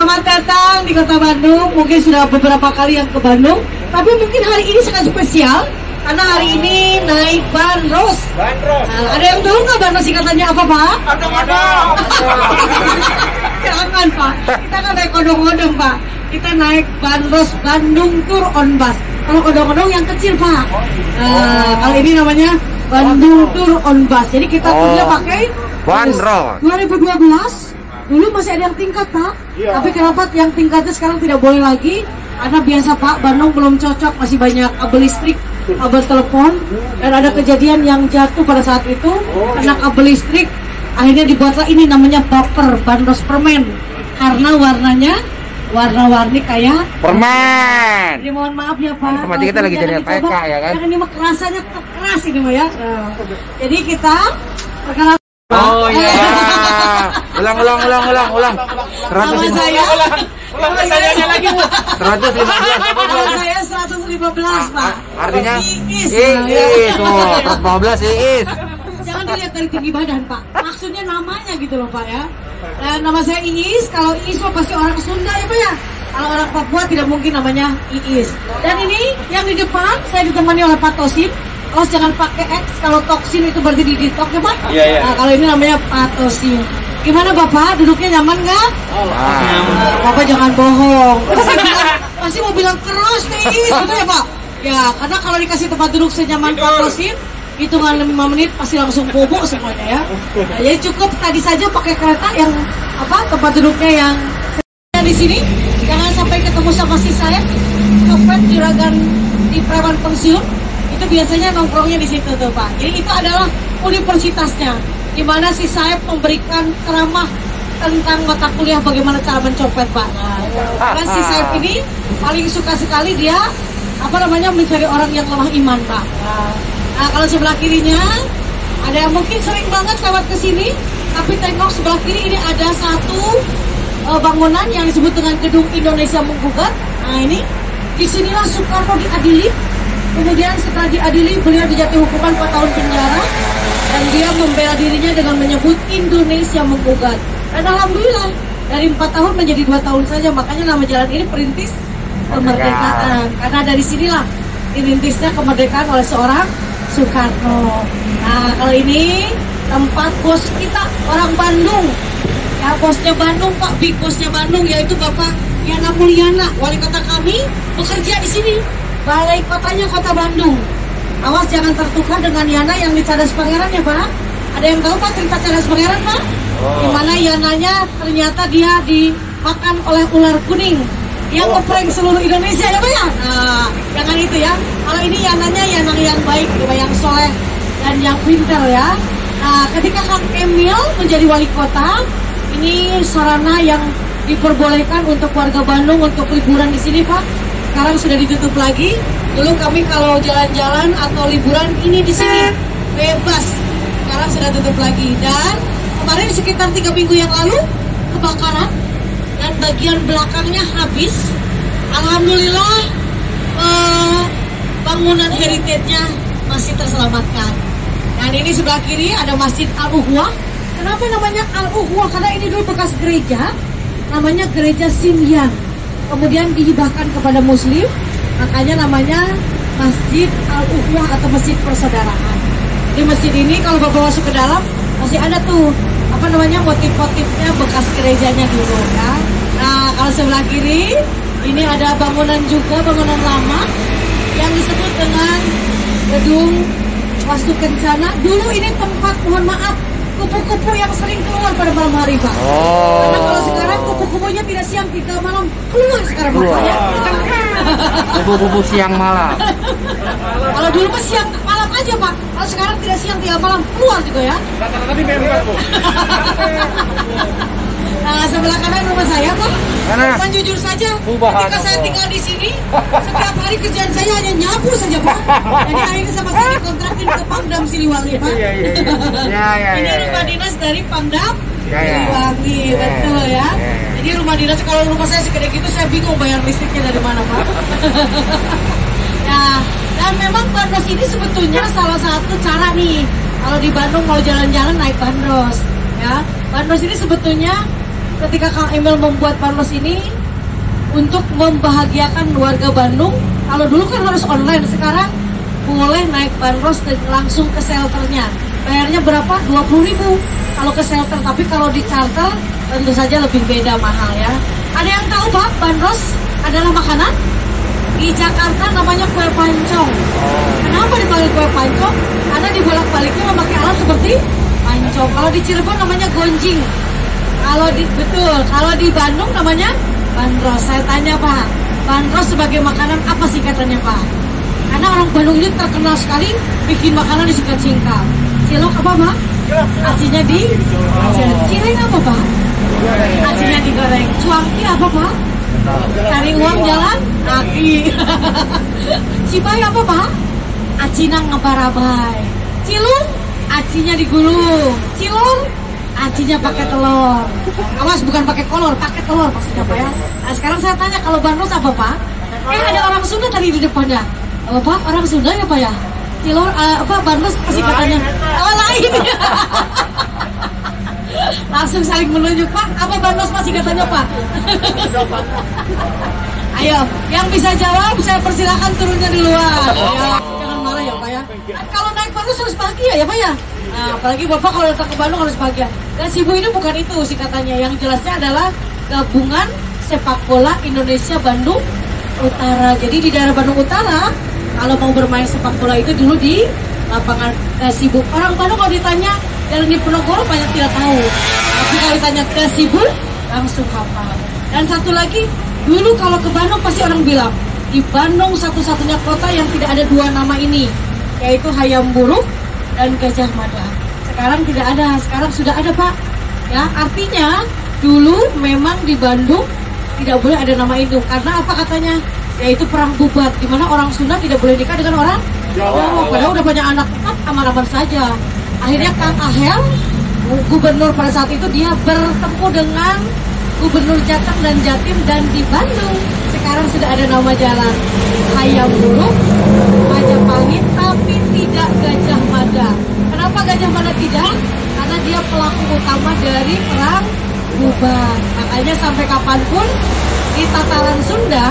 Selamat datang di Kota Bandung. Mungkin sudah beberapa kali yang ke Bandung, tapi mungkin hari ini sangat spesial karena hari ini naik bandros. Nah, ada yang tahu nggak bandros singkatannya apa, Pak? Odong-odong. Jangan, Pak. Kita kan naik odong-odong, Pak. Kita naik bandros Bandung Tour on Bus. Kalau odong-odong yang kecil, Pak. Kali ini namanya Bandung Tour on Bus. Jadi kita turnya pakai bandros. 2012. Dulu masih ada yang tingkat, Pak. Iya. Tapi kenapa yang tingkatnya sekarang tidak boleh lagi? Karena biasa, Pak, Bandung belum cocok, masih banyak kabel listrik, kabel telepon, dan ada kejadian yang jatuh pada saat itu kena kabel listrik. Akhirnya dibuatlah ini namanya baper, bandros permen, karena warnanya warna-warni kayak permen. Jadi mohon maaf ya, Pak. Berarti kita lagi jadi PK ya kan? Karena ini mah kerasanya keras ini mah ya. Jadi kita perkenalan. Oh iya. Ulang. 100 Ulang sayanya lagi, Bu. 115. Kalau saya 115, Pak. Artinya Iis. Iis. Oh, 115 Iis. Jangan dilihat dari tinggi badan, Pak. Maksudnya namanya gitu loh, Pak ya. Dan nama saya Iis. Kalau Iis mah pasti orang Sunda ya, Pak ya. Kalau orang Papua tidak mungkin namanya Iis. Dan ini yang di depan saya ditemani oleh Pak Tosin. Awas jangan pakai X, kalau toksin itu berarti di ditok ya, Pak? Iya. Nah, kalau ini namanya Pak Tosin. Gimana Bapak, duduknya nyaman nggak? Bapak jangan bohong. Pasti mau bilang keras nih, gitu ya, Pak? Ya, karena kalau dikasih tempat duduk senyaman Pak Tosin, hitungan 5 menit pasti langsung bobo semuanya ya. Nah, jadi cukup tadi saja pakai kereta yang tempat duduknya yang di sini. Jangan sampai ketemu sama si saya, copet juragan di preman pensiun. Itu biasanya nongkrongnya di situ tuh, Pak. Jadi itu adalah universitasnya, di mana si Saeb memberikan ceramah tentang mata kuliah bagaimana cara mencopet, Pak. Karena si Saeb ini paling suka sekali dia mencari orang yang lemah iman, Pak. Nah, kalau sebelah kirinya ada yang mungkin sering banget lewat ke sini, tapi tengok sebelah kiri ini ada satu bangunan yang disebut dengan Gedung Indonesia Menggugat. Nah, ini disinilah Soekarno diadili. Kemudian setelah diadili, beliau dijatuhi hukuman 4 tahun penjara dan dia membela dirinya dengan menyebut Indonesia Menggugat. Dan alhamdulillah dari 4 tahun menjadi 2 tahun saja, makanya nama jalan ini Perintis Kemerdekaan. Karena dari sinilah dirintisnya kemerdekaan oleh seorang Soekarno. Nah, kalau ini tempat bos kita orang Bandung. Ya, bosnya Bandung, Pak, big bosnya Bandung, yaitu Bapak Yana Mulyana, wali kota kami, bekerja di sini. Balai kotanya Kota Bandung. Awas jangan tertukar dengan Yana yang di Cadas Pangeran ya, Pak. Ada yang tahu, Pak, cerita Cadas Pangeran, Pak? Dimana Yananya ternyata dia dimakan oleh ular kuning yang ngeprank seluruh Indonesia ya, Pak ya? Nah, jangan itu ya. Kalau ini Yananya Yana yang baik, yang soleh dan yang pintar ya. Nah, ketika Kang Emil menjadi wali kota, ini sarana yang diperbolehkan untuk warga Bandung untuk liburan di sini, Pak. Sekarang sudah ditutup lagi. Dulu kami kalau jalan-jalan atau liburan ini di sini bebas. Sekarang sudah tutup lagi. Dan kemarin sekitar 3 minggu yang lalu kebakaran dan bagian belakangnya habis. Alhamdulillah bangunan heritage-nya masih terselamatkan. Dan ini sebelah kiri ada Masjid Al-Uhwah. Kenapa namanya Al-Uhwah? Karena ini dulu bekas gereja, namanya Gereja Simyan. Kemudian dihibahkan kepada Muslim, makanya namanya Masjid Al-Uhwah atau Masjid Persaudaraan. Di masjid ini kalau Bapak masuk ke dalam masih ada tuh motif-motifnya bekas gerejanya dulu ya. Nah, kalau sebelah kiri ini ada bangunan juga, bangunan lama yang disebut dengan Gedung Wastu Kencana. Dulu ini tempat, mohon maaf, kupu-kupu yang sering keluar pada malam hari, Pak. Karena kalau sekarang kupu-kupunya tidak siang, tidak malam, keluar sekarang, Pak. Ya. Kupu-kupu siang malam. Kalau dulu mah siang malam aja, Pak. Kalau sekarang tidak siang, tidak malam, keluar juga ya. Tadi memang, Bu. Nah, sebelah kanan rumah saya, Pak. Mana? Dan jujur saja, Bubahan, ketika saya tinggal di sini, setiap hari kerjaan saya hanya nyapu saja, Pak. Jadi akhirnya sama saya dikontrakin ke Pangdam Siliwangi, Pak. Iya. Ini rumah dinas dari Pangdam Iya. Siliwangi, betul ya. Jadi rumah dinas, kalau rumah saya segede gitu, saya bingung bayar listriknya dari mana, Pak. Nah, dan memang bandros ini sebetulnya salah satu cara nih, kalau di Bandung mau jalan-jalan naik bandros, ya. Bandros ini sebetulnya ketika Kang Emil membuat Bandros ini untuk membahagiakan warga Bandung. Kalau dulu kan harus online, sekarang boleh naik Bandros dan langsung ke shelternya. Bayarnya berapa? 20.000 kalau ke shelter, tapi kalau di charter tentu saja lebih beda, mahal ya. Ada yang tahu Pak, Bandros adalah makanan? Di Jakarta namanya kue pancong. Kenapa dipanggil kue pancong? Karena dibolak-baliknya memakai alat seperti pancong. Kalau di Cirebon namanya gonjing. Kalau di Bandung namanya Bandros. Saya tanya Pak, Bandros sebagai makanan apa singkatannya Pak? Karena orang Bandung ini terkenal sekali bikin makanan disingkat-singkat. Cilok apa Pak? Acinya di cireng apa Pak? Acinya digoreng. Cuangki apa Pak? Cari uang jalan kaki. Cibai apa Pak? Acina ngebarabai. Cilung acinya digulung. Cilor acinya pakai telur. Awas bukan pakai kolor, pakai telur maksudnya Pak ya. Nah, sekarang saya tanya kalau Bandros apa Pak? Ada orang Sunda tadi di depannya. Apa Pak? Orang Sunda ya Pak ya? Cilor apa Bandros pasti katanya. Oh lain ya. Langsung saling menunjuk Pak. Apa Bandros masih katanya Pak? Ayo, yang bisa jawab saya persilakan turunnya di luar. Ya, jangan marah ya Pak ya. Kalau naik Bandros harus bahagia ya Pak ya. Nah, apalagi Bapak kalau datang ke Bandung harus bahagia. Dan Sibu ini bukan itu singkatannya. Yang jelasnya adalah Gabungan Sepak Bola Indonesia Bandung Utara. Jadi di daerah Bandung Utara, kalau mau bermain sepak bola itu dulu di lapangan Sibu. Orang Bandung kalau ditanya Jalan Diponegoro banyak tidak tahu. Tapi kalau ditanya ke Sibu langsung hafal. Dan satu lagi, dulu kalau ke Bandung pasti orang bilang di Bandung satu-satunya kota yang tidak ada dua nama ini, yaitu Hayam Buruk dan Gajah Mada. Sekarang tidak ada, sekarang sudah ada Pak. Ya, artinya dulu memang di Bandung tidak boleh ada nama itu. Karena apa katanya? Yaitu perang bubat, di mana orang Sunda tidak boleh nikah dengan orang Jawa. Padahal udah banyak anak, tetap aman-aman saja. Akhirnya Kang Ahel, gubernur pada saat itu, dia bertemu dengan Gubernur Jateng dan Jatim, dan di Bandung sekarang sudah ada nama jalan Hayam Buruk, Majapahit, tapi tidak Gajah Mada. Kenapa Gajah Mada tidak? Karena dia pelaku utama dari perang bubat. Makanya sampai kapanpun di tataran Sunda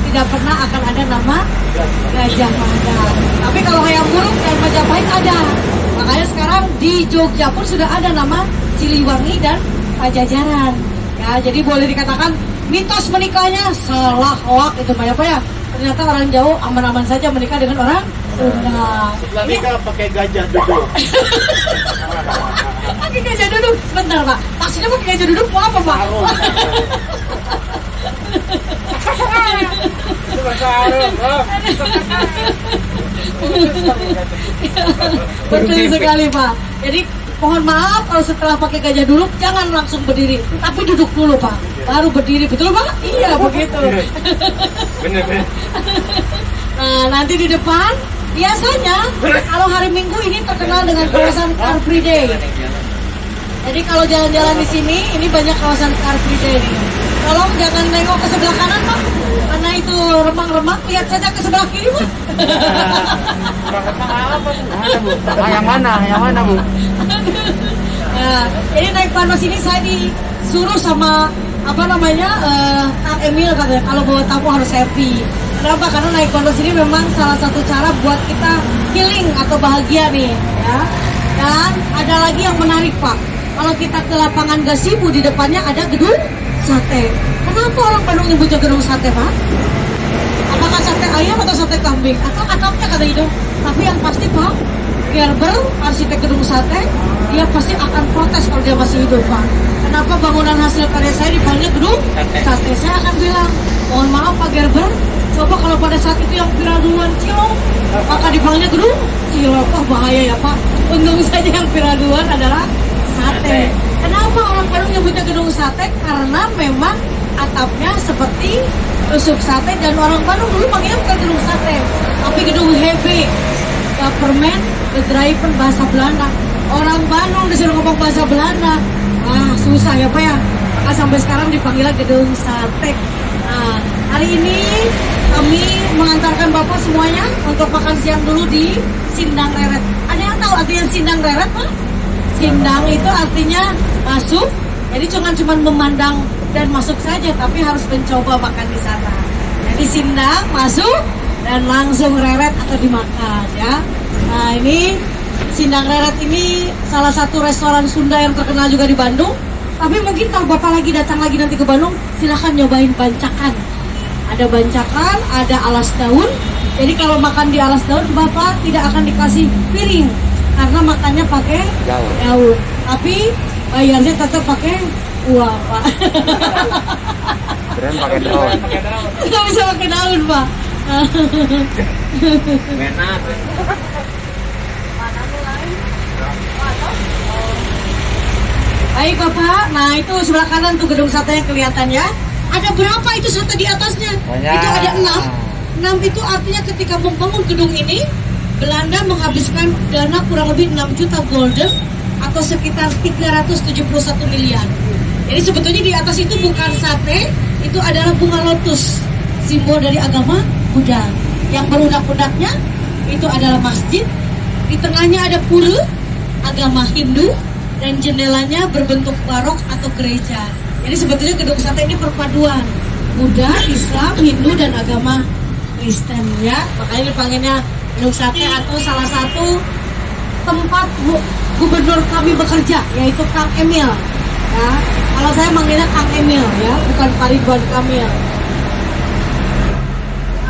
tidak pernah akan ada nama Gajah Mada. Tapi kalau Hayam Buruk dan Majapahit ada. Makanya sekarang di Jogja pun sudah ada nama Siliwangi dan Pajajaran. Ya, jadi boleh dikatakan mitos menikahnya salah, hoak itu Pak ya. Ternyata orang Jawa aman-aman saja menikah dengan orang Sunda. Setelah nikah pakai gajah duduk. Pakai gajah duduk, sebentar Pak. Maksudnya pakai gajah duduk mau apa Pak? Betul sekali Pak. Jadi mohon maaf kalau setelah pakai gajah duduk jangan langsung berdiri, tapi duduk dulu Pak, baru berdiri. Betul Pak? Iya begitu. Bener. Nah nanti di depan biasanya kalau hari Minggu ini terkenal dengan kawasan Car Free Day. Jadi kalau jalan-jalan di sini ini banyak kawasan Car Free Day nih. Tolong jangan nengok ke sebelah kanan Pak, karena itu remang-remang. Lihat saja ke sebelah kiri Pak. Yang mana Bu? Nah, ini naik Bandros ini saya disuruh sama Kang Emil katanya kalau bawa tamu harus happy. Kenapa? Karena naik Bandros ini memang salah satu cara buat kita healing atau bahagia nih ya. Dan ada lagi yang menarik Pak. Kalau kita ke lapangan Gasibu, di depannya ada gedung sate. Kenapa orang Bandung nyebutnya gedung sate Pak? Apakah sate ayam atau sate kambing? Atau atapnya kata itu? Tapi yang pasti Pak, Gerber, arsitek gedung sate, dia pasti akan protes kalau dia masih hidup Pak. Kenapa bangunan hasil karya saya dipanggil gedung sate? Saya akan bilang, mohon maaf Pak Gerber, coba kalau pada saat itu yang viral duluan Cilok, maka dipanggilnya gedung Cilok. Oh bahaya ya Pak. Untung saja yang viral duluan adalah sate. Kenapa orang Bandung nyebutnya gedung sate? Karena memang atapnya seperti tusuk sate, dan orang Bandung dulu panggilnya bukan gedung sate, tapi gedung Hebe. Government Bedrijven bahasa Belanda. Orang Bandung disuruh ngomong bahasa Belanda. Wah susah ya Pak ya. Maka sampai sekarang dipanggilnya gedung sate. Nah, hari ini kami mengantarkan Bapak semuanya untuk makan siang dulu di Sindang Reret. Ada yang tahu artinya Sindang Reret Pak? Sindang itu artinya masuk, Jadi cuma memandang dan masuk saja, tapi harus mencoba makan di sana. Jadi sindang masuk dan langsung reret atau dimakan ya. Nah ini sindang reret ini salah satu restoran Sunda yang terkenal juga di Bandung. Tapi mungkin kalau Bapak lagi datang lagi nanti ke Bandung, silahkan nyobain bancakan. Ada bancakan, ada alas daun. Jadi kalau makan di alas daun, Bapak tidak akan dikasih piring karena makannya pakai daun. Tapi bayarnya tetap pakai uang, Pak. Keren pakai daun. Nggak bisa pakai daun, Pak. Enak. Baik Bapak, nah itu sebelah kanan tuh gedung sate yang kelihatan ya. Ada berapa itu sate di atasnya? Banyak. Itu ada 6. 6 itu artinya ketika membangun gedung ini, Belanda menghabiskan dana kurang lebih 6 juta gulden atau sekitar 371 miliar. Jadi sebetulnya di atas itu bukan sate, itu adalah bunga lotus, simbol dari agama Buddha. Yang berudak-udaknya itu adalah masjid, di tengahnya ada pura, agama Hindu, dan jendelanya berbentuk barok atau gereja. Jadi sebetulnya gedung sate ini perpaduan Buddha, Islam, Hindu, dan agama Kristen ya. Makanya dipanggilnya gedung sate atau salah satu tempat gubernur kami bekerja, yaitu Kang Emil. Ya, kalau saya manggilnya Kang Emil ya, bukan Pak Ridwan Kamil.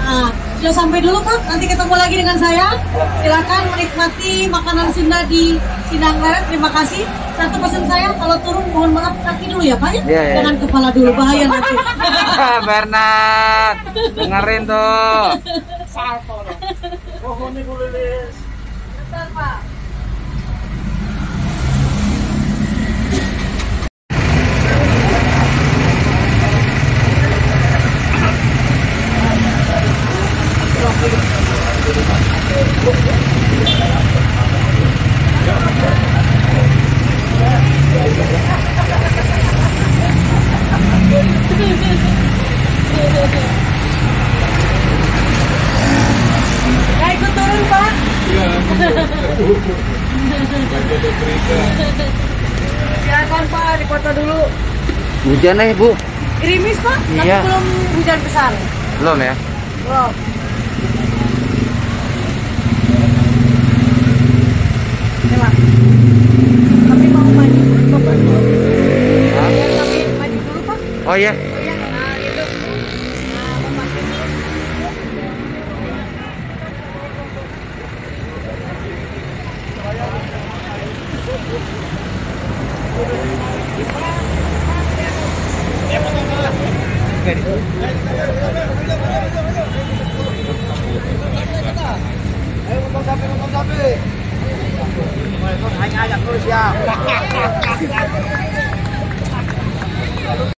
Nah, sudah sampai dulu Pak, nanti ketemu lagi dengan saya. Silakan menikmati makanan Sunda di Sindang Reret. Terima kasih. Satu pesan saya, kalau turun mohon maaf kaki dulu ya Pak ya. Iya, iya. Jangan kepala dulu, bahaya nanti. Bernard, dengerin tuh. Salto dong. Pohonnya gue lilis. Bentar Pak. Ya ikut turun Pak. Silakan Pak, dipoto dulu. Hujan Bu. Gerimis Pak, tapi Iya. belum hujan besar. Belum ya? Belum. Coba. Kami mau maju Bapak dulu. Hah? Kami maju dulu Pak. Oh iya. Iya, nah itu. Nah, memakai dulu. Ayo ngomong sapi. Hanya ajak terus ya.